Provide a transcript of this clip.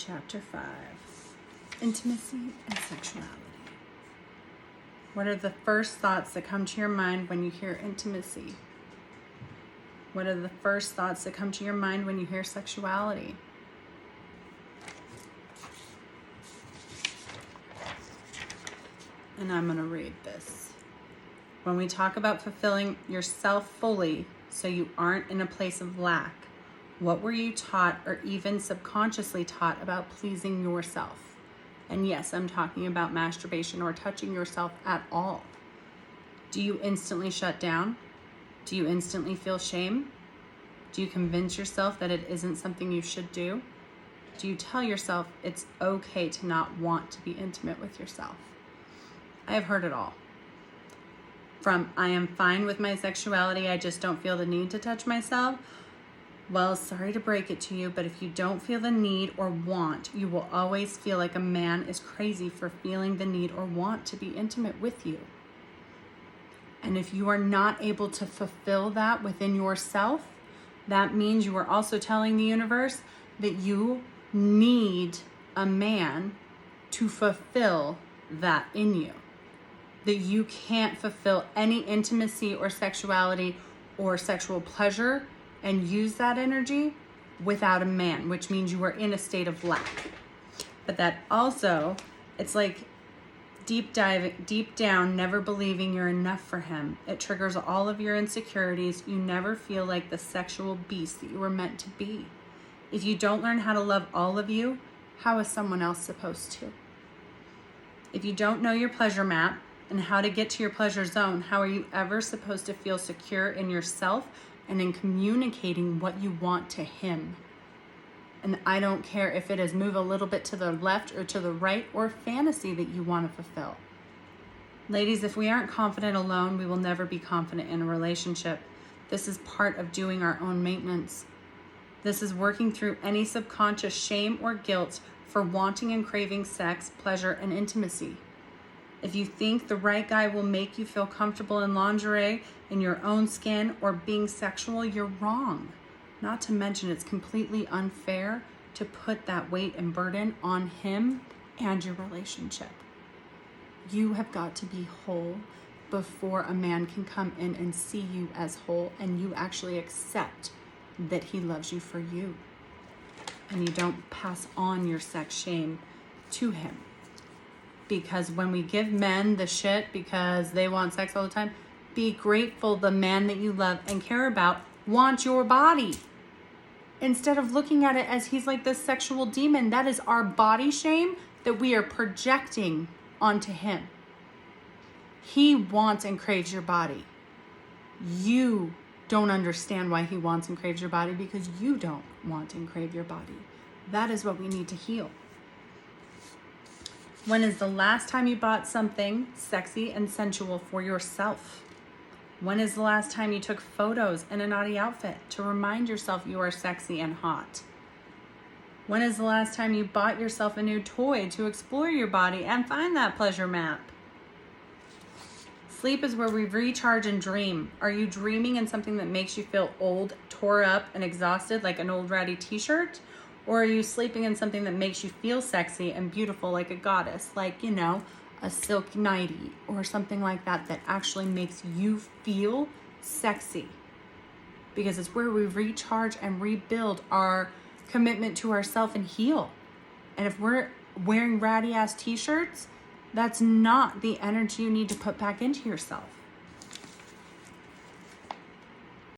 Chapter 5, Intimacy and Sexuality. What are the first thoughts that come to your mind when you hear intimacy? What are the first thoughts that come to your mind when you hear sexuality? And I'm going to read this. When we talk about fulfilling yourself fully so you aren't in a place of lack, what were you taught or even subconsciously taught about pleasing yourself? And yes, I'm talking about masturbation or touching yourself at all. Do you instantly shut down? Do you instantly feel shame? Do you convince yourself that it isn't something you should do? Do you tell yourself it's okay to not want to be intimate with yourself? I have heard it all. From I am fine with my sexuality, I just don't feel the need to touch myself. Well, sorry to break it to you, but if you don't feel the need or want, you will always feel like a man is crazy for feeling the need or want to be intimate with you. And if you are not able to fulfill that within yourself, that means you are also telling the universe that you need a man to fulfill that in you. That you can't fulfill any intimacy or sexuality or sexual pleasure and use that energy without a man, which means you are in a state of lack. But that also, it's like deep down, never believing you're enough for him. It triggers all of your insecurities. You never feel like the sexual beast that you were meant to be. If you don't learn how to love all of you, how is someone else supposed to? If you don't know your pleasure map and how to get to your pleasure zone, how are you ever supposed to feel secure in yourself and in communicating what you want to him? And I don't care if it is move a little bit to the left or to the right or fantasy that you want to fulfill. Ladies, if we aren't confident alone, we will never be confident in a relationship. This is part of doing our own maintenance. This is working through any subconscious shame or guilt for wanting and craving sex, pleasure, and intimacy. If you think the right guy will make you feel comfortable in lingerie, in your own skin, or being sexual, you're wrong. Not to mention it's completely unfair to put that weight and burden on him and your relationship. You have got to be whole before a man can come in and see you as whole and you actually accept that he loves you for you. And you don't pass on your sex shame to him. Because when we give men the shit because they want sex all the time, be grateful the man that you love and care about wants your body. Instead of looking at it as he's like this sexual demon, that is our body shame that we are projecting onto him. He wants and craves your body. You don't understand why he wants and craves your body because you don't want and crave your body. That is what we need to heal. When is the last time you bought something sexy and sensual for yourself? When is the last time you took photos in a naughty outfit to remind yourself you are sexy and hot? When is the last time you bought yourself a new toy to explore your body and find that pleasure map? Sleep is where we recharge and dream. Are you dreaming in something that makes you feel old, tore up, and exhausted like an old ratty t-shirt? Or are you sleeping in something that makes you feel sexy and beautiful like a goddess, like, a silk nightie or something like that that actually makes you feel sexy? Because it's where we recharge and rebuild our commitment to ourselves and heal. And if we're wearing ratty ass t-shirts, that's not the energy you need to put back into yourself.